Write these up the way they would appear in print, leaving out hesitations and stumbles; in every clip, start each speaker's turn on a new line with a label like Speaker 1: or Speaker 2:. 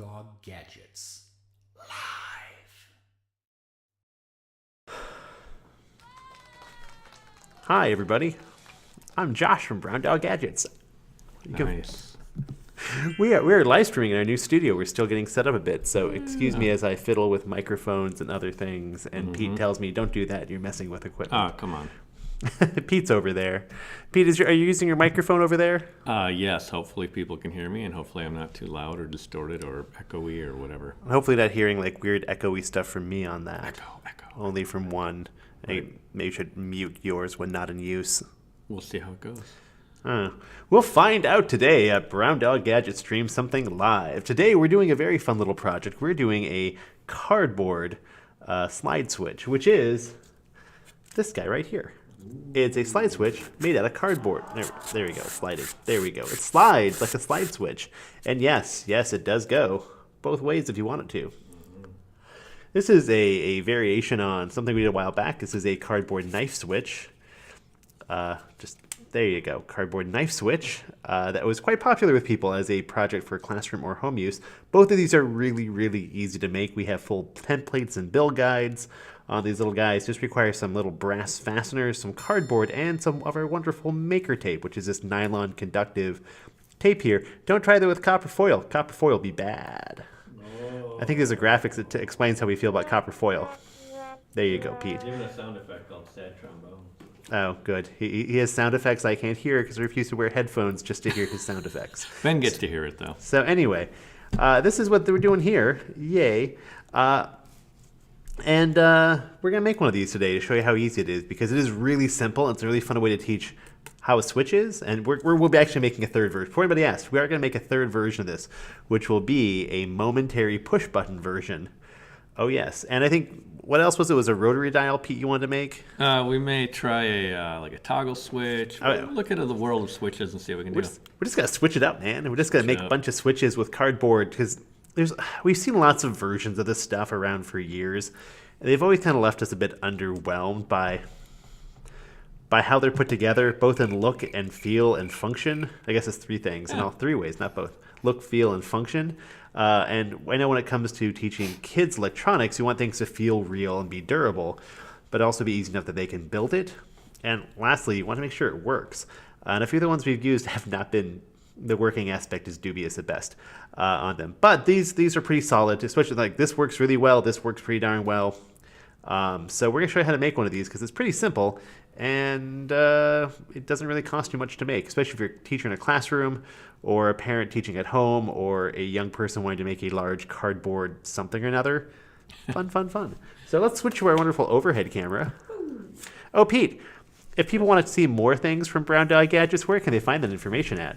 Speaker 1: Dog Gadgets live.
Speaker 2: Hi, everybody. I'm Josh from Brown Dog Gadgets.
Speaker 3: Nice.
Speaker 2: We're live streaming in our new studio. We're still getting set up a bit, so excuse me as I fiddle with microphones and other things. And Pete tells me, "Don't do that. You're messing with equipment."
Speaker 3: Oh, come on.
Speaker 2: Pete's over there. Pete, are you using your microphone over there?
Speaker 3: Yes, hopefully people can hear me, and hopefully I'm not too loud or distorted or echoey or whatever.
Speaker 2: Hopefully not hearing like weird echoey stuff from me on that.
Speaker 3: Echo.
Speaker 2: Only from one.
Speaker 3: Right.
Speaker 2: Maybe you should mute yours when not in use.
Speaker 3: We'll see how it goes.
Speaker 2: We'll find out today at Brown Dog Gadget Stream Something Live. Today we're doing a very fun little project. We're doing a cardboard slide switch, which is this guy right here. It's a slide switch made out of cardboard. There we go, sliding. There we go. It slides like a slide switch. And yes, it does go both ways if you want it to. This is a variation on something we did a while back. This is a cardboard knife switch. There you go, cardboard knife switch. That was quite popular with people as a project for classroom or home use. Both of these are really, really easy to make. We have full templates and build guides on these little guys. Just require some little brass fasteners, some cardboard, and some of our wonderful maker tape, which is this nylon conductive tape here. Don't try that with copper foil. Copper foil will be bad. I think there's a graphics that explains how we feel about copper foil. There you go, Pete.
Speaker 3: Even a sound effect called sad trombone.
Speaker 2: Oh, good. He has sound effects I can't hear because I refuse to wear headphones just to hear his sound effects.
Speaker 3: Ben gets to hear it, though.
Speaker 2: So anyway, this is what we're doing here. Yay. And we're going to make one of these today to show you how easy it is because it is really simple. It's a really fun way to teach how a switch is. And we'll be actually making a third version. Before anybody asks, we are going to make a third version of this, which will be a momentary push button version. Oh, yes. And I think, what else was it? Was a rotary dial, Pete, you wanted to make?
Speaker 3: We may try a toggle switch. We'll look into the world of switches and see what we can do.
Speaker 2: We're just going to switch it up, man. We're just going to make a bunch of switches with cardboard because we've seen lots of versions of this stuff around for years. And they've always kind of left us a bit underwhelmed by how they're put together, both in look and feel and function. I guess it's three things in all three ways, not both. Look, feel, and function. And I know when it comes to teaching kids electronics, you want things to feel real and be durable, but also be easy enough that they can build it. And lastly, you want to make sure it works. And a few of the ones we've used have not been, the working aspect is dubious at best on them. But these are pretty solid, especially like this works really well, this works pretty darn well. So we're going to show you how to make one of these because it's pretty simple and it doesn't really cost you much to make, especially if you're a teacher in a classroom or a parent teaching at home or a young person wanting to make a large cardboard something or another. Fun. So let's switch to our wonderful overhead camera. Oh, Pete, if people want to see more things from Brown Dog Gadgets, where can they find that information at?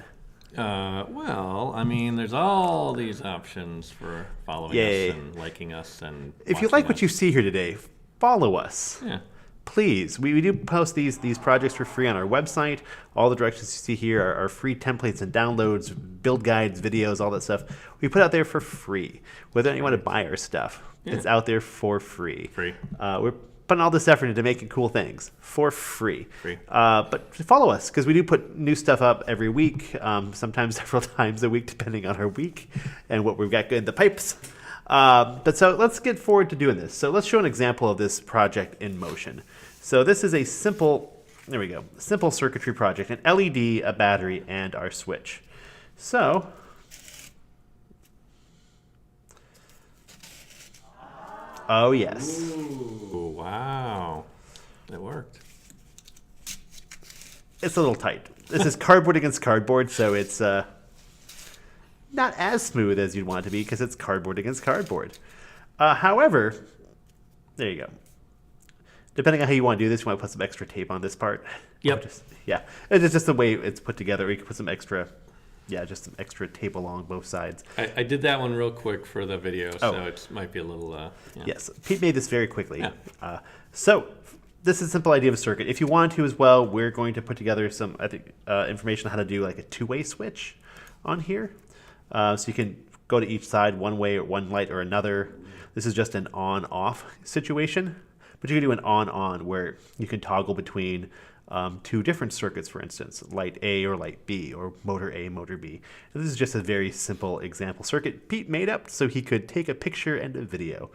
Speaker 3: Well, I mean, there's all these options for following us and liking us and
Speaker 2: if you like what you see here today, follow us.
Speaker 3: Yeah.
Speaker 2: Please. We do post these projects for free on our website. All the directions you see here are free templates and downloads, build guides, videos, all that stuff. We put out there for free. Whether you want to buy our stuff, it's out there for free. We're putting all this effort into making cool things for free. But follow us because we do put new stuff up every week, sometimes several times a week depending on our week and what we've got in the pipes. But so let's get forward to doing this. So let's show an example of this project in motion. So this is a simple circuitry project, an LED, a battery, and our switch. So oh, yes.
Speaker 3: Ooh, wow. It worked.
Speaker 2: It's a little tight. This is cardboard against cardboard, so it's not as smooth as you'd want it to be because it's cardboard against cardboard. However, there you go. Depending on how you want to do this, you want to put some extra tape on this part.
Speaker 3: Yep.
Speaker 2: It's just the way it's put together. We can put some extra tape along both sides.
Speaker 3: I did that one real quick for the video, so it might be a little...
Speaker 2: Yes, Pete made this very quickly. Yeah. So this is a simple idea of a circuit. If you want to as well, we're going to put together some information on how to do like a two-way switch on here. So you can go to each side one way or one light or another. This is just an on-off situation. but you can do an on-on where you can toggle between two different circuits, for instance, light A or light B, or motor A, motor B. And this is just a very simple example circuit Pete made up so he could take a picture and a video.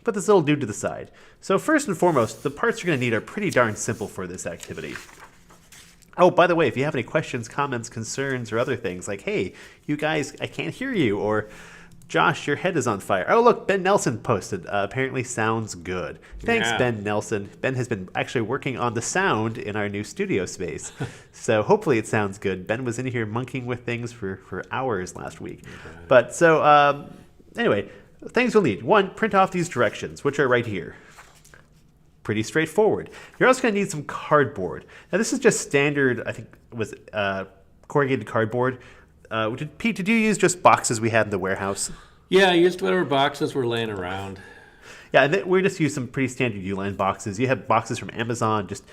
Speaker 2: Put this little dude to the side. So first and foremost, the parts you're going to need are pretty darn simple for this activity. Oh, by the way, if you have any questions, comments, concerns, or other things, like, hey, you guys, I can't hear you, or Josh, your head is on fire. Oh, look, Ben Nelson posted. Apparently sounds good. Thanks,
Speaker 3: Yeah.
Speaker 2: Ben Nelson. Ben has been actually working on the sound in our new studio space. So hopefully it sounds good. Ben was in here monkeying with things for hours last week.
Speaker 3: Okay.
Speaker 2: But so, anyway, things you'll need. One, print off these directions, which are right here. Pretty straightforward. You're also going to need some cardboard. Now, this is just standard, I think, was corrugated cardboard. Pete, did you use just boxes we had in the warehouse?
Speaker 3: Yeah, I used whatever boxes were laying around.
Speaker 2: Yeah, and we just used some pretty standard Uline boxes. You have boxes from Amazon, just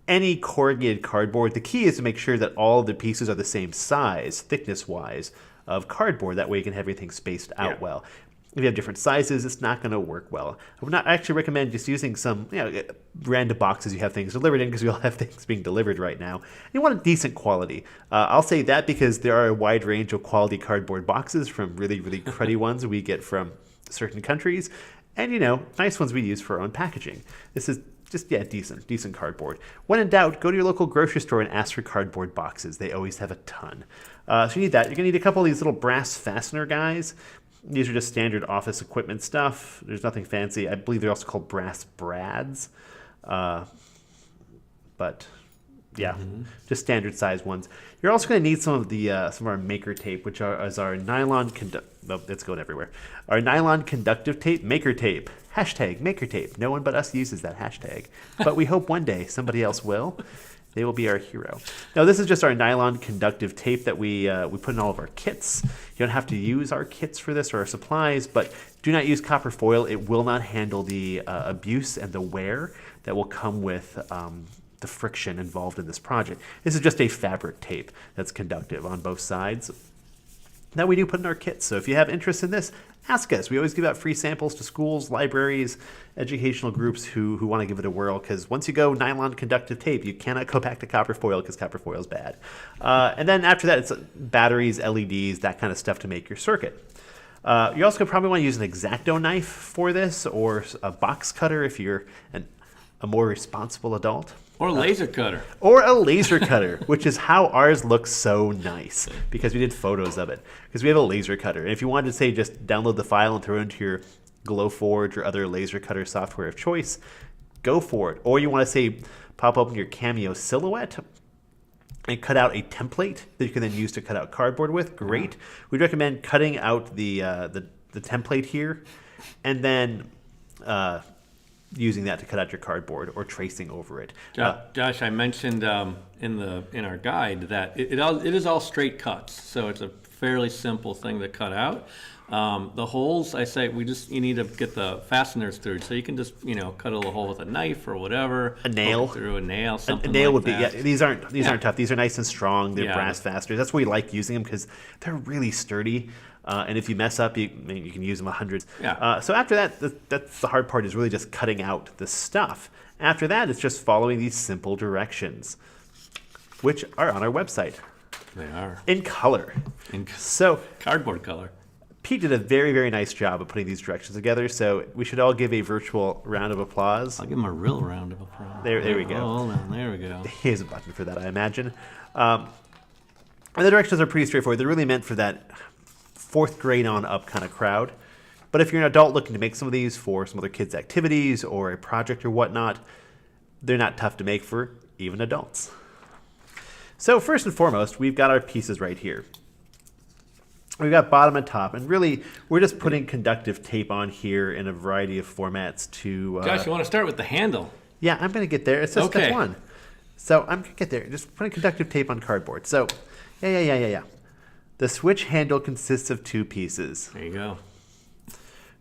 Speaker 2: any corrugated cardboard. The key is to make sure that all of the pieces are the same size, thickness-wise, of cardboard. That way you can have everything spaced out well. If you have different sizes, it's not going to work well. I would not actually recommend just using some random boxes you have things delivered in, because we all have things being delivered right now. You want a decent quality. I'll say that because there are a wide range of quality cardboard boxes, from really, really cruddy ones we get from certain countries, and, nice ones we use for our own packaging. This is just, decent cardboard. When in doubt, go to your local grocery store and ask for cardboard boxes. They always have a ton. So you need that. You're going to need a couple of these little brass fastener guys. These are just standard office equipment stuff. There's nothing fancy. I believe they're also called brass brads. But yeah, just standard size ones. You're also going to need some of our maker tape, which is our nylon it's going everywhere. Our nylon conductive tape, maker tape. Hashtag maker tape. No one but us uses that hashtag. But we hope one day somebody else will. They will be our hero. Now, this is just our nylon conductive tape that we put in all of our kits. You don't have to use our kits for this or our supplies, but do not use copper foil. It will not handle the abuse and the wear that will come with the friction involved in this project. This is just a fabric tape that's conductive on both sides that we do put in our kits. So if you have interest in this, ask us. We always give out free samples to schools, libraries, educational groups who want to give it a whirl, because once you go nylon conductive tape, you cannot go back to copper foil, because copper foil is bad. And then after that, it's batteries, LEDs, that kind of stuff to make your circuit. You also probably want to use an X-Acto knife for this, or a box cutter if you're a more responsible adult.
Speaker 3: Or a laser cutter.
Speaker 2: Or a laser cutter, which is how ours looks so nice, because we did photos of it. Because we have a laser cutter. And if you wanted to, say, just download the file and throw it into your Glowforge or other laser cutter software of choice, go for it. Or you want to, say, pop open your Cameo Silhouette and cut out a template that you can then use to cut out cardboard with, great. We'd recommend cutting out the template here, and then using that to cut out your cardboard, or tracing over it.
Speaker 3: Josh, I mentioned in our guide that it is all straight cuts, so it's a fairly simple thing to cut out. The holes, I say, you need to get the fasteners through, so you can just cut a little hole with a knife or whatever.
Speaker 2: A nail
Speaker 3: through a nail, something.
Speaker 2: A nail
Speaker 3: like
Speaker 2: would
Speaker 3: that.
Speaker 2: be these aren't tough. These are nice and strong. They're brass fasteners. That's why we like using them, because they're really sturdy. And if you mess up, you can use them hundreds.
Speaker 3: Yeah.
Speaker 2: So after that, that's the hard part, is really just cutting out the stuff. After that, it's just following these simple directions, which are on our website.
Speaker 3: They are.
Speaker 2: In color.
Speaker 3: So cardboard color.
Speaker 2: Pete did a very, very nice job of putting these directions together, so we should all give a virtual round of applause.
Speaker 3: I'll give him a real round of applause.
Speaker 2: There we go.
Speaker 3: Hold on, there we go.
Speaker 2: Here's a button for that, I imagine. And the directions are pretty straightforward. They're really meant for that fourth grade on up kind of crowd. But if you're an adult looking to make some of these for some other kids' activities or a project or whatnot, they're not tough to make for even adults. So first and foremost, we've got our pieces right here. We've got bottom and top, and really we're just putting conductive tape on here in a variety of formats to...
Speaker 3: Josh, you want to start with the handle?
Speaker 2: Yeah, I'm going to get there. It's just step one. So I'm going to get there. Just putting conductive tape on cardboard. So, yeah. The switch handle consists of two pieces.
Speaker 3: There you go.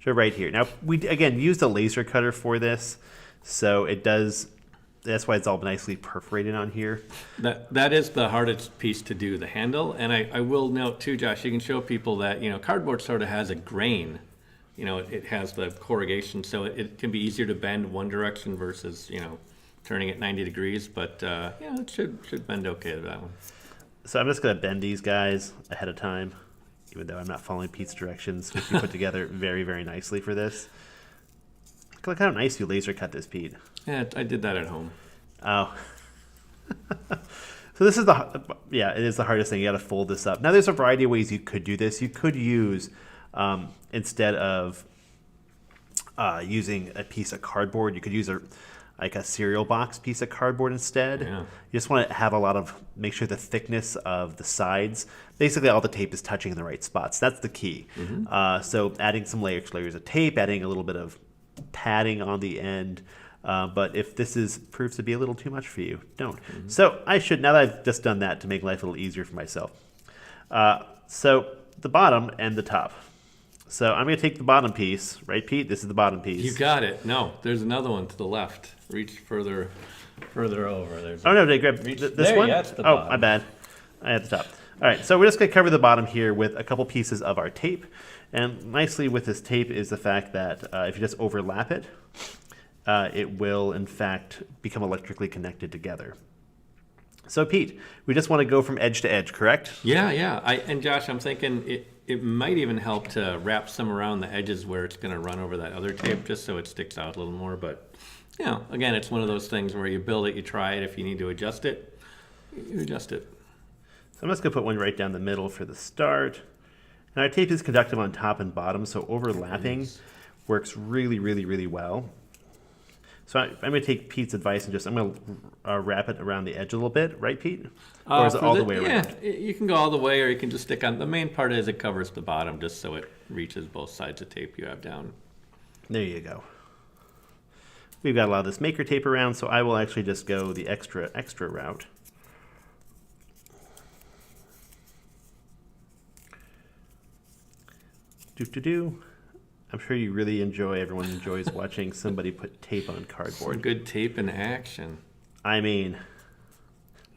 Speaker 2: So right here. Now, we, again, used a laser cutter for this, so it does... That's why it's all nicely perforated on here.
Speaker 3: That is the hardest piece to do, the handle. And I will note too, Josh, you can show people that, cardboard sort of has a grain you know, it has the corrugation, so it can be easier to bend one direction versus, you know, turning it 90 degrees. But yeah, it should bend okay to that one.
Speaker 2: So I'm just going to bend these guys ahead of time, even though I'm not following Pete's directions, which you put together very, very nicely for this. Look how nice you laser cut this, Pete.
Speaker 3: Yeah, I did that at home.
Speaker 2: Oh. So this is it is the hardest thing. You got to fold this up. Now there's a variety of ways you could do this. You could use, instead of using a piece of cardboard, you could use like a cereal box piece of cardboard instead.
Speaker 3: Yeah.
Speaker 2: You just want to have make sure the thickness of the sides, basically all the tape is touching in the right spots. That's the key. So adding some layers of tape, adding a little bit of padding on the end. But if this proves to be a little too much for you, don't. So now that I've just done that to make life a little easier for myself. So the bottom and the top. So I'm going to take the bottom piece, right, Pete? This is the bottom piece.
Speaker 3: You got it. No, there's another one to the left. Reach further over.
Speaker 2: Did I grab this
Speaker 3: there,
Speaker 2: one?
Speaker 3: yeah, it's the
Speaker 2: Oh,
Speaker 3: bottom.
Speaker 2: my bad. I had the top. All right, so we're just going to cover the bottom here with a couple pieces of our tape. And nicely with this tape is the fact that if you just overlap it, it will, in fact, become electrically connected together. So, Pete, we just want to go from edge to edge, correct?
Speaker 3: Yeah. And Josh, I'm thinking it might even help to wrap some around the edges where it's going to run over that other tape, just so it sticks out a little more. But, you know, again, it's one of those things where you build it, you try it. If you need to adjust it, you adjust it.
Speaker 2: So I'm just going to put one right down the middle for the start. And our tape is conductive on top and bottom, so overlapping works really, really, really well. So I'm going to take Pete's advice and I'm going to wrap it around the edge a little bit, right, Pete? Or is it all the way around?
Speaker 3: Yeah, you can go all the way, or you can just stick on. The main part is it covers the bottom, just so it reaches both sides of tape you have down.
Speaker 2: There you go. We've got a lot of this maker tape around, so I will actually just go the extra route. I'm sure everyone enjoys watching somebody put tape on cardboard.
Speaker 3: Some good tape in action.
Speaker 2: I mean,
Speaker 3: There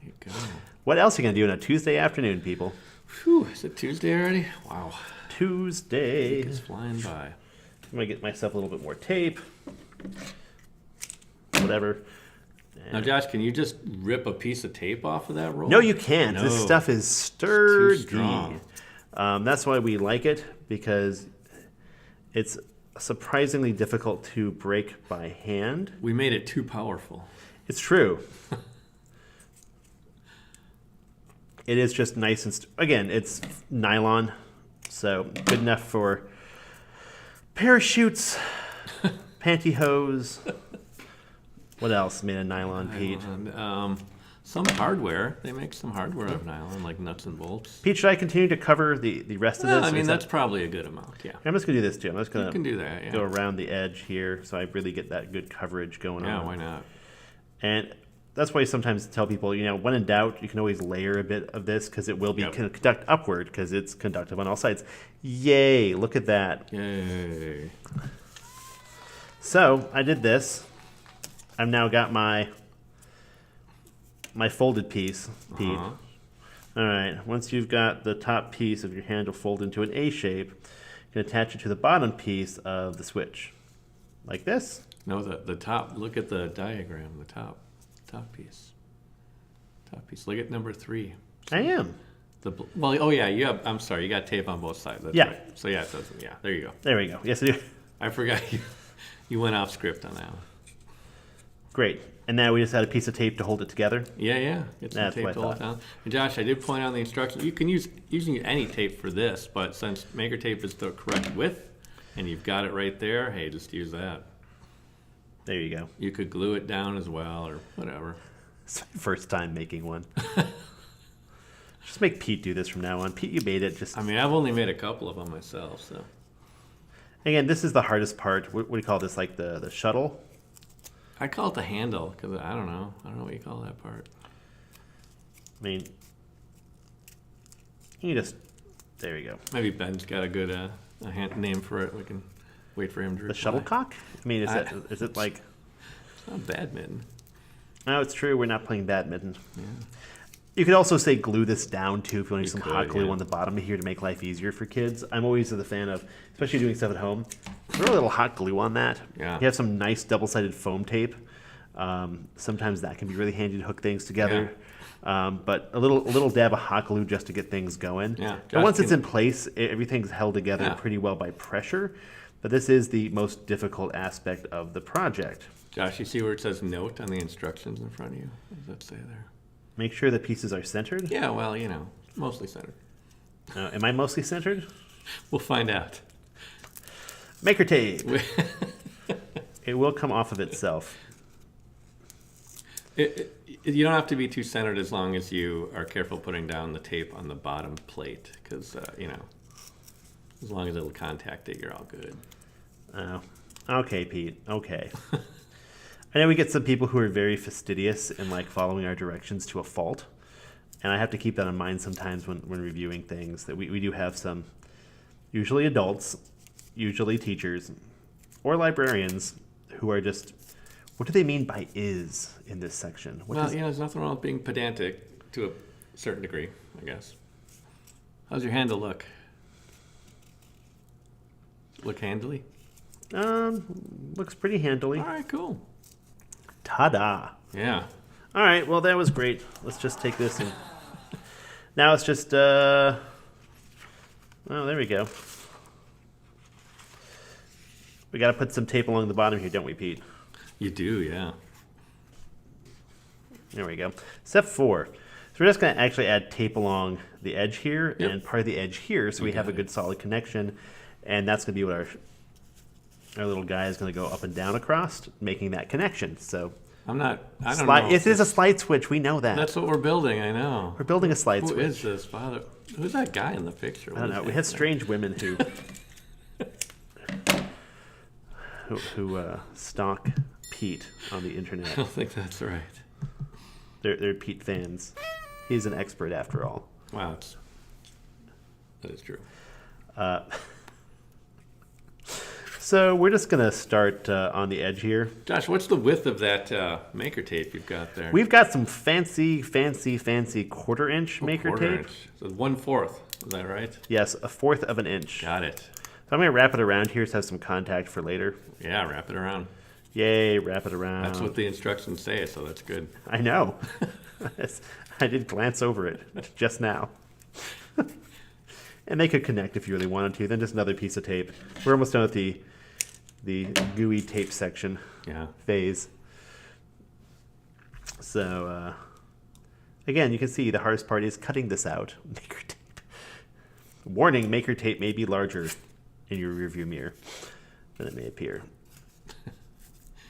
Speaker 3: you go.
Speaker 2: what else are you going to do on a Tuesday afternoon, people?
Speaker 3: Whew, is it Tuesday already? Wow.
Speaker 2: Tuesday.
Speaker 3: It's flying by.
Speaker 2: I'm going to get myself a little bit more tape. Whatever.
Speaker 3: Now, Josh, can you just rip a piece of tape off of that roll?
Speaker 2: No, you can't.
Speaker 3: No.
Speaker 2: This stuff is sturdy.
Speaker 3: Too strong.
Speaker 2: That's why we like it, because it's surprisingly difficult to break by hand.
Speaker 3: We made it too powerful.
Speaker 2: It's true. It is just nice and again, it's nylon, so good enough for parachutes, pantyhose. What else made of nylon, Pete?
Speaker 3: Some hardware. They make some hardware of nylon, like nuts and bolts.
Speaker 2: Pete, should I continue to cover the rest of
Speaker 3: Well,
Speaker 2: this?
Speaker 3: I mean,
Speaker 2: Is
Speaker 3: that's probably a good amount, yeah.
Speaker 2: I'm just going to do this too. I'm just going
Speaker 3: You can do that, yeah.
Speaker 2: go around the edge here so I really get that good coverage going on.
Speaker 3: Yeah, why not?
Speaker 2: And that's why I sometimes tell people, when in doubt, you can always layer a bit of this because it will be
Speaker 3: Yep.
Speaker 2: conduct upward because it's conductive on all sides. Yay, look at that.
Speaker 3: Yay.
Speaker 2: So I did this. I've now got my folded piece, Pete.
Speaker 3: Uh-huh.
Speaker 2: All right, once you've got the top piece of your handle folded into an A shape, you can attach it to the bottom piece of the switch. Like this.
Speaker 3: No, the top. Look at the diagram. The top piece. Top piece. Look at number 3.
Speaker 2: I am.
Speaker 3: Oh yeah, you have. I'm sorry, you got tape on both sides. That's
Speaker 2: Yeah.
Speaker 3: right. So yeah, it doesn't. Yeah, there you go.
Speaker 2: There we go. Yes, I do.
Speaker 3: I forgot you went off script on that one.
Speaker 2: Great. And now we just had a piece of tape to hold it together.
Speaker 3: Yeah. Get some
Speaker 2: That's
Speaker 3: tape
Speaker 2: what I
Speaker 3: to hold it
Speaker 2: thought.
Speaker 3: down. And Josh, I did point out in the instructions, you can use any tape for this, but since maker tape is the correct width, and you've got it right there, hey, just use that.
Speaker 2: There you go.
Speaker 3: You could glue it down as well, or whatever.
Speaker 2: It's my first time making one. Just make Pete do this from now on. Pete, you made it. Just
Speaker 3: I mean, I've only made a couple of them myself, so.
Speaker 2: again, this is the hardest part. What do you call this? Like the shuttle?
Speaker 3: I call it the handle, because I don't know what you call that part.
Speaker 2: I mean, you just there you go.
Speaker 3: Maybe Ben's got a good name for it. We can wait for him to reply.
Speaker 2: The shuttlecock? I mean, is it like?
Speaker 3: It's not badminton.
Speaker 2: No, it's true. We're not playing badminton.
Speaker 3: Yeah.
Speaker 2: You could also say glue this down too if you want to use some hot glue
Speaker 3: yeah.
Speaker 2: on the bottom here to make life easier for kids. I'm always a fan of, especially doing stuff at home, throw a little hot glue on that.
Speaker 3: Yeah.
Speaker 2: You have some nice double-sided foam tape. Sometimes that can be really handy to hook things together. But a little dab of hot glue just to get things going.
Speaker 3: Yeah.
Speaker 2: And once it's in place, everything's held together pretty well by pressure. But this is the most difficult aspect of the project.
Speaker 3: Josh, you see where it says note on the instructions in front of you? What does that say there?
Speaker 2: Make sure the pieces are centered.
Speaker 3: Yeah, well, you know, mostly centered.
Speaker 2: Am I mostly centered?
Speaker 3: We'll find out.
Speaker 2: Maker tape. It will come off of itself.
Speaker 3: You don't have to be too centered as long as you are careful putting down the tape on the bottom plate, because, you know, as long as it'll contact it, you're all good.
Speaker 2: Oh, okay, Pete. Okay. I know we get some people who are very fastidious in like following our directions to a fault, and I have to keep that in mind sometimes when reviewing things. That we do have some, usually adults, usually teachers, or librarians who are just, what do they mean by "is" in this section?
Speaker 3: Well, you know, there's nothing wrong with being pedantic to a certain degree, I guess. How's your handle look? Look handily?
Speaker 2: Looks pretty handily.
Speaker 3: All right, cool.
Speaker 2: Ta-da!
Speaker 3: Yeah.
Speaker 2: All right, well, that was great. Let's just take this and now it's just, oh, there we go. We got to put some tape along the bottom here, don't we, Pete?
Speaker 3: You do, yeah.
Speaker 2: There we go. Step 4. So we're just going to actually add tape along the edge here and part of the edge here so we have a good solid connection. And that's going to be what our little guy is going to go up and down across, making that connection. So
Speaker 3: I don't know.
Speaker 2: It is a slide switch. We know that.
Speaker 3: That's what we're building, I know.
Speaker 2: We're building a slide switch.
Speaker 3: Who is this father? Who's that guy in the picture?
Speaker 2: I don't know. We have strange women who stalk Pete on the internet.
Speaker 3: I don't think that's right.
Speaker 2: They're Pete fans. He's an expert after all.
Speaker 3: Wow, that is true.
Speaker 2: So we're just going to start on the edge here.
Speaker 3: Josh, what's the width of that maker tape you've got there?
Speaker 2: We've got some fancy quarter-inch maker tape.
Speaker 3: So 1/4, is that right?
Speaker 2: Yes, 1/4 of an inch.
Speaker 3: Got it.
Speaker 2: So I'm going to wrap it around here to have some contact for later.
Speaker 3: Yeah, wrap it around.
Speaker 2: Yay, wrap it around.
Speaker 3: That's what the instructions say, so that's good.
Speaker 2: I know. I did glance over it just now. And they could connect if you really wanted to. Then just another piece of tape. We're almost done with the gooey tape section phase. So, again, you can see the hardest part is cutting this out. Maker tape. Warning, maker tape may be larger in your rearview mirror than it may appear.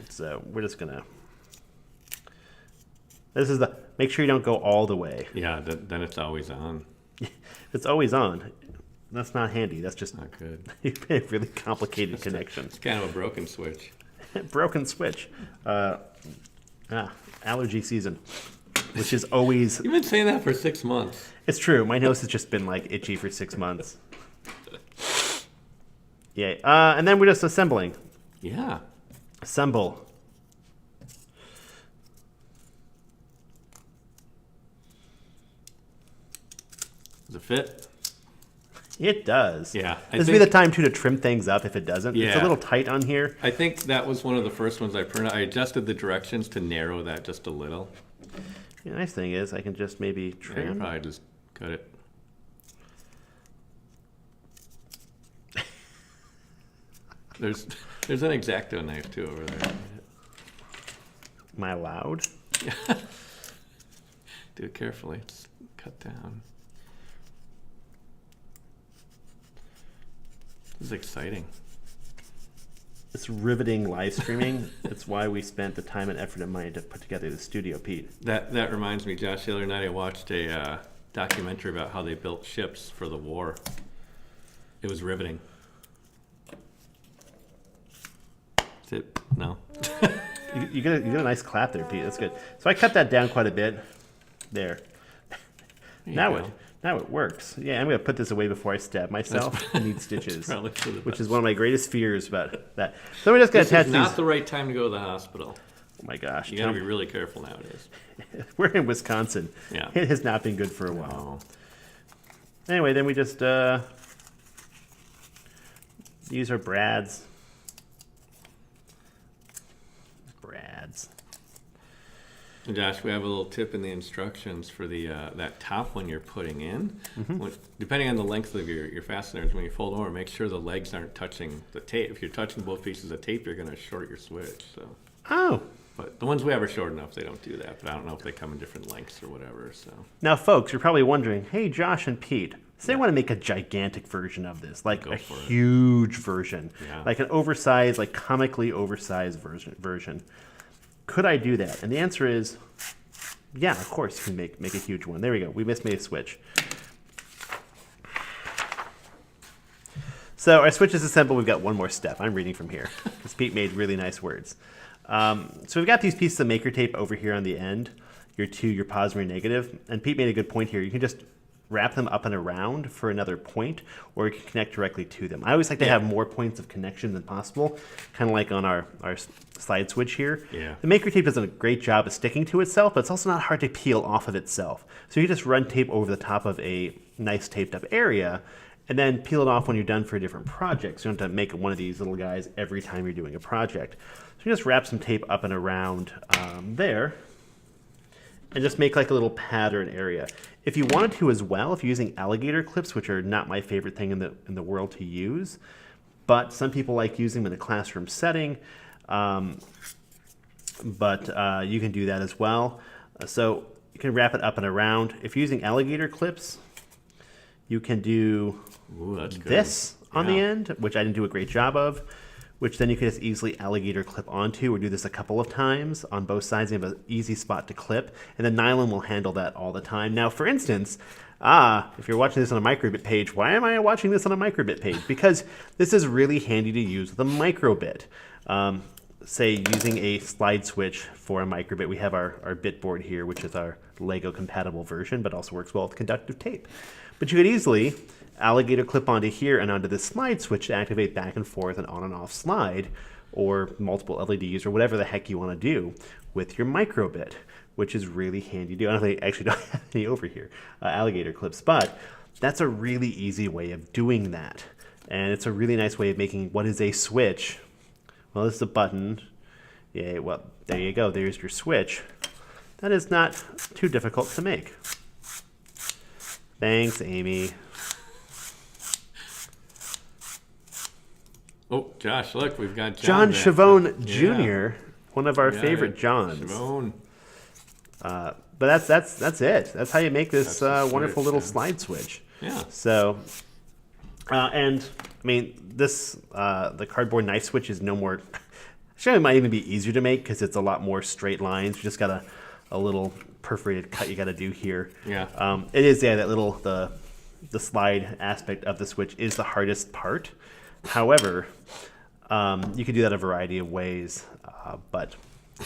Speaker 2: So we're just going to... This is the... Make sure you don't go all the way.
Speaker 3: Yeah, then it's always on.
Speaker 2: It's always on. That's not handy. That's just
Speaker 3: not good.
Speaker 2: A really complicated connection.
Speaker 3: It's kind of a broken switch.
Speaker 2: Broken switch. Allergy season, which is always...
Speaker 3: You've been saying that for 6 months.
Speaker 2: It's true. My nose has just been like itchy for 6 months. Yeah. And then we're just assembling.
Speaker 3: Yeah.
Speaker 2: Assemble.
Speaker 3: Does it fit?
Speaker 2: It does.
Speaker 3: Yeah.
Speaker 2: This would be the time, too, to trim things up if it doesn't.
Speaker 3: Yeah.
Speaker 2: It's a little tight on here.
Speaker 3: I think that was one of the first ones I printed. I adjusted the directions to narrow that just a little.
Speaker 2: The nice thing is I can just maybe
Speaker 3: Yeah, you
Speaker 2: trim.
Speaker 3: probably just cut it. There's an X-Acto knife, too, over there.
Speaker 2: Am I allowed?
Speaker 3: Do it carefully. It's cut down. This is exciting.
Speaker 2: It's riveting live streaming. It's why we spent the time and effort and money to put together the studio, Pete.
Speaker 3: That reminds me, Josh, the other night I watched a documentary about how they built ships for the war. It was riveting. Is it? No?
Speaker 2: You get a nice clap there, Pete. That's good. So I cut that down quite a bit. There. Now it works. Yeah, I'm going to put this away before I stab myself. I need stitches, which is one of my greatest fears about that. So we're just going to attach
Speaker 3: these. This is not the right time to go to the hospital.
Speaker 2: Oh my gosh.
Speaker 3: You got to be really careful nowadays.
Speaker 2: We're in Wisconsin.
Speaker 3: Yeah.
Speaker 2: It has not been good for a while. Anyway, then we just use our brads.
Speaker 3: And Josh, we have a little tip in the instructions for the that top one you're putting in. Depending on the length of your fasteners, when you fold over, make sure the legs aren't touching the tape. If you're touching both pieces of tape, you're going to short your switch. So.
Speaker 2: Oh.
Speaker 3: But the ones we have are short enough; they don't do that. But I don't know if they come in different lengths or whatever. So.
Speaker 2: Now, folks, you're probably wondering, hey, Josh and Pete, say I want to make a gigantic version of this, like a huge version, like an oversized, like comically oversized version. Could I do that? And the answer is, yeah, of course you can make a huge one. There we go. We made a switch. So our switch is assembled. We've got one more step. I'm reading from here because Pete made really nice words. So we've got these pieces of maker tape over here on the end, your positive and negative. And Pete made a good point here. You can just wrap them up and around for another point, or you can connect directly to them. I always like to have more points of connection than possible, kind of like on our slide switch here.
Speaker 3: Yeah.
Speaker 2: The maker tape does a great job of sticking to itself, but it's also not hard to peel off of itself. So you just run tape over the top of a nice taped up area, and then peel it off when you're done for a different project. So you don't have to make one of these little guys every time you're doing a project. So you just wrap some tape up and around there, and just make like a little pattern area. If you wanted to as well, if you're using alligator clips, which are not my favorite thing in the world to use, but some people like using them in a classroom setting, but you can do that as well. So you can wrap it up and around. If you're using alligator clips, you can do this on the end, which I didn't do a great job of, which then you can just easily alligator clip onto, or do this a couple of times on both sides. You have an easy spot to clip, and the nylon will handle that all the time. Now, for instance, if you're watching this on a microbit page, why am I watching this on a microbit page? Because this is really handy to use with a microbit. Say using a slide switch for a microbit, we have our bit board here, which is our Lego compatible version, but also works well with conductive tape. But you could easily alligator clip onto here and onto this slide switch to activate back and forth and on and off slide, or multiple LEDs, or whatever the heck you want to do with your microbit, which is really handy to do. I actually don't have any over here, alligator clips, but that's a really easy way of doing that. And it's a really nice way of making what is a switch. Well, this is a button. Yeah, well, there you go. There's your switch. That is not too difficult to make. Thanks, Amy.
Speaker 3: Oh, Josh, look, we've got
Speaker 2: John Chavone Jr., one of our favorite Johns.
Speaker 3: Chavone.
Speaker 2: But that's it. That's how you make this wonderful little slide switch.
Speaker 3: Yeah.
Speaker 2: So, and I mean, this the cardboard knife switch is no more. Actually, it might even be easier to make because it's a lot more straight lines. You just got a little perforated cut you got to do here.
Speaker 3: Yeah.
Speaker 2: It is that little the slide aspect of the switch is the hardest part. However, you can do that a variety of ways. But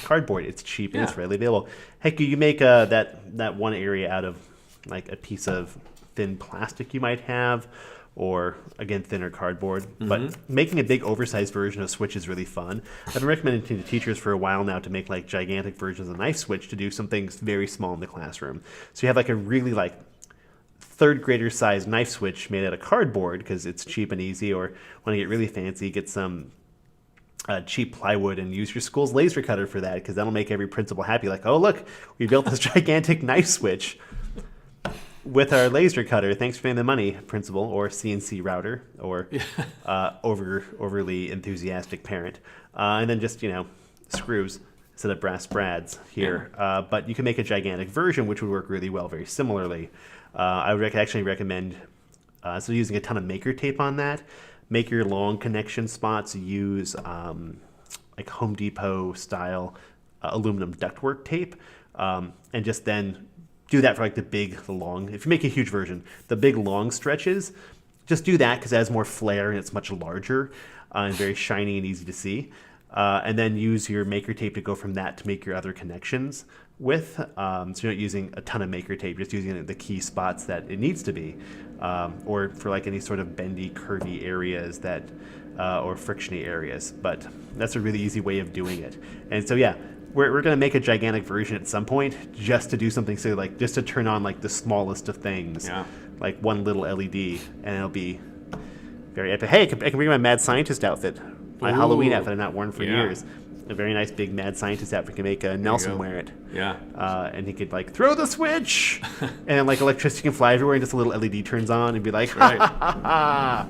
Speaker 2: cardboard, it's cheap and it's readily available. Heck, you make that one area out of like a piece of thin plastic you might have, or again thinner cardboard. Mm-hmm. But making a big oversized version of switch is really fun. I've been recommending to teachers for a while now to make like gigantic versions of knife switch to do some things very small in the classroom. So you have like a really like third grader size knife switch made out of cardboard because it's cheap and easy, or want to get really fancy, get some cheap plywood and use your school's laser cutter for that, because that'll make every principal happy. Like, oh look, we built this gigantic knife switch with our laser cutter. Thanks for paying the money, principal, or CNC router, or overly enthusiastic parent. And then just, screws instead of brass brads here. Yeah. But you can make a gigantic version, which would work really well very similarly. I would actually recommend, so using a ton of maker tape on that, make your long connection spots, use like Home Depot style aluminum ductwork tape, and just then do that for like the long, if you make a huge version, the big long stretches, just do that because it has more flare and it's much larger and very shiny and easy to see. And then use your maker tape to go from that to make your other connections with. So you're not using a ton of maker tape, just using the key spots that it needs to be, or for like any sort of bendy, curvy areas that, or frictiony areas. But that's a really easy way of doing it. And so yeah, we're gonna make a gigantic version at some point just to do something silly, like just to turn on like the smallest of things, like one little LED, and it'll be very epic. Hey, I can bring my Mad Scientist outfit, my Halloween outfit I've not worn for years. A very nice big Mad Scientist outfit. Can make Nelson wear it. Yeah. And he could like throw the switch, and like electricity can fly everywhere, and just a little LED turns on, and be like, ha ha ha.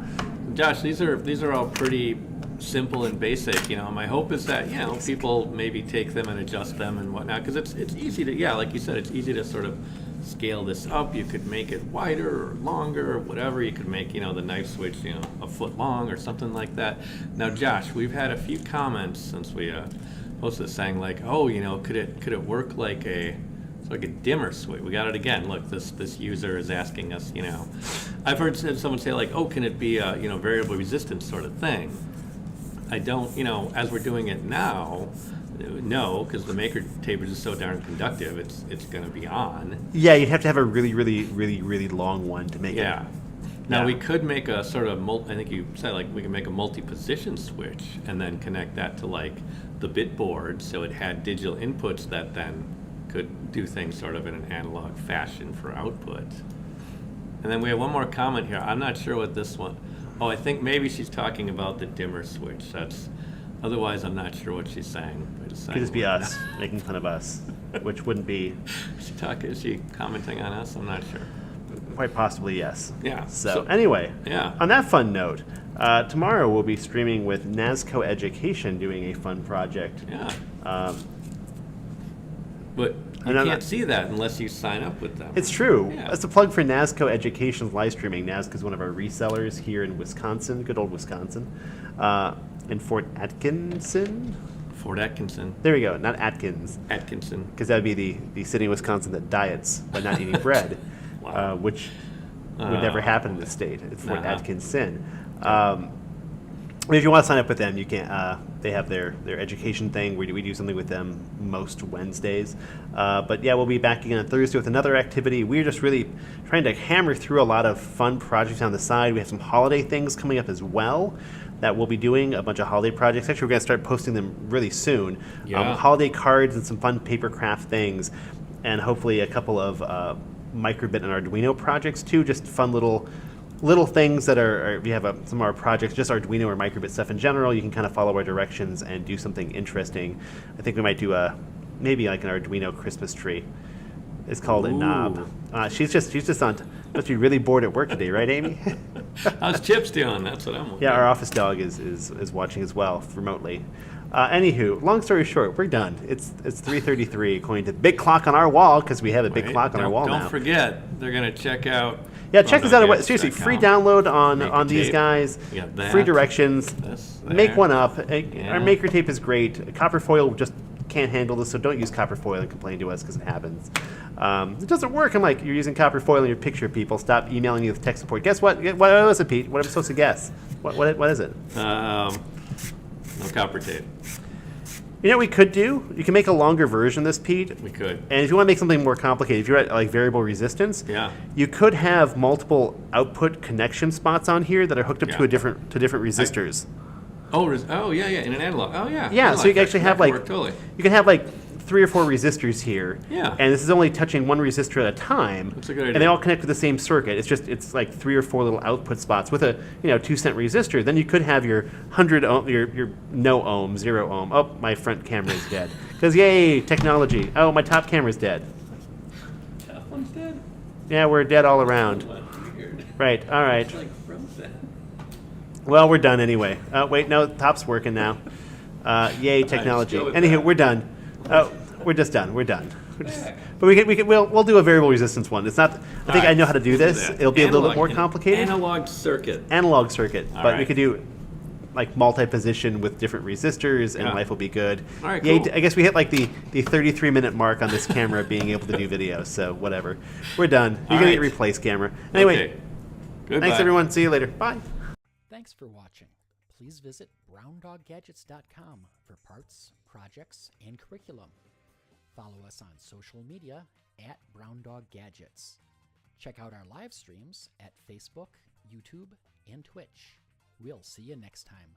Speaker 3: Josh, these are all pretty simple and basic. My hope is that people maybe take them and adjust them and whatnot, because it's easy to like you said, it's easy to sort of scale this up. You could make it wider or longer or whatever. You could make the knife switch a foot long or something like that. Now, Josh, we've had a few comments since we posted this saying like, oh, could it work like a dimmer switch? We got it again. Look, this user is asking us. I've heard someone say like, oh, can it be a variable resistance sort of thing? I don't, as we're doing it now, no, because the maker tape is just so darn conductive, it's going to be on.
Speaker 2: Yeah, you'd have to have a really, really, really, really long one to make it.
Speaker 3: Yeah. Now we could make a sort of, I think you said like we can make a multi-position switch and then connect that to like the bit board, so it had digital inputs that then could do things sort of in an analog fashion for output. And then we have one more comment here. I'm not sure what this one. Oh, I think maybe she's talking about the dimmer switch. Otherwise, I'm not sure what she's saying.
Speaker 2: Could just be us making fun of us, which wouldn't be.
Speaker 3: Is she commenting on us? I'm not sure.
Speaker 2: Quite possibly, yes.
Speaker 3: Yeah.
Speaker 2: So anyway, on that fun note, tomorrow we'll be streaming with NASCO Education doing a fun project.
Speaker 3: Yeah. But you can't see that unless you sign up with them.
Speaker 2: It's true. Yeah. That's a plug for NASCO Education's live streaming. NASCO is one of our resellers here in Wisconsin, good old Wisconsin, in Fort Atkinson.
Speaker 3: Fort Atkinson.
Speaker 2: There we go. Not Atkins.
Speaker 3: Atkinson.
Speaker 2: Because that would be the city of Wisconsin that diets by not eating bread,
Speaker 3: wow.
Speaker 2: Which would never happen in the state. It's Fort Atkinson. If you want to sign up with them, you can. They have their education thing. We do something with them most Wednesdays. But yeah, we'll be back again on Thursday with another activity. We're just really trying to hammer through a lot of fun projects on the side. We have some holiday things coming up as well that we'll be doing, a bunch of holiday projects. Actually, we're going to start posting them really soon.
Speaker 3: Yeah.
Speaker 2: Holiday cards and some fun paper craft things, and hopefully a couple of microbit and Arduino projects too. Just fun little things that are we have some of our projects, just Arduino or microbit stuff in general. You can kind of follow our directions and do something interesting. I think we might do maybe like an Arduino Christmas tree. It's called a knob. She's just on. Must be really bored at work today, right, Amy?
Speaker 3: How's Chips doing? That's what I'm wondering.
Speaker 2: Yeah, our office dog is watching as well remotely. Anywho, long story short, we're done. It's 3:33 according to the big clock on our wall, because we have a big clock on our wall now.
Speaker 3: Don't forget, they're gonna check out.
Speaker 2: Yeah, check this out. Seriously, free download on these guys. Free directions. Make one up. Our maker tape is great. Copper foil just can't handle this, so don't use copper foil and complain to us, because it happens. It doesn't work. I'm like, you're using copper foil in your picture, people. Stop emailing me with tech support. Guess what? What was it, Pete? What am I supposed to guess? What is it?
Speaker 3: No copper tape.
Speaker 2: You know what we could do? You can make a longer version of this, Pete.
Speaker 3: We could.
Speaker 2: And if you want to make something more complicated, if you're at like variable resistance, you could have multiple output connection spots on here that are hooked up to different resistors.
Speaker 3: Yeah, in an analog. Oh, yeah.
Speaker 2: Yeah, so you can actually have like
Speaker 3: totally.
Speaker 2: You can have like 3 or 4 resistors here.
Speaker 3: Yeah.
Speaker 2: And this is only touching one resistor at a time.
Speaker 3: That's a good idea.
Speaker 2: And they all connect to the same circuit. It's like 3 or 4 little output spots with a 2-cent resistor. Then you could have your 100 ohm, your no ohm, 0 ohm. Oh, my front camera is dead. Because yay, technology. Oh, my top camera's dead.
Speaker 3: Top one's dead?
Speaker 2: Yeah, we're dead all around.
Speaker 3: Weird.
Speaker 2: Right. All right.
Speaker 3: It's like frozen.
Speaker 2: Well, we're done anyway. Wait, no, top's working now. Yay, technology. Anywho, we're done. We're just done. We're done. But we'll do a variable resistance one. It's not. I think I know how to do this. It'll be a little bit more complicated.
Speaker 3: Analog circuit.
Speaker 2: But we could do like multi-position with different resistors, and life will be good.
Speaker 3: All right, cool.
Speaker 2: I guess we hit like the 33-minute mark on this camera being able to do video. So whatever. We're done. You're gonna get replaced, camera. Anyway.
Speaker 3: Okay. Goodbye.
Speaker 2: Thanks everyone. See you later. Bye.
Speaker 1: Thanks for watching. Please visit browndoggadgets.com for parts, projects, and curriculum. Follow us on social media at browndoggadgets. Check out our live streams at Facebook, YouTube, and Twitch. We'll see you next time.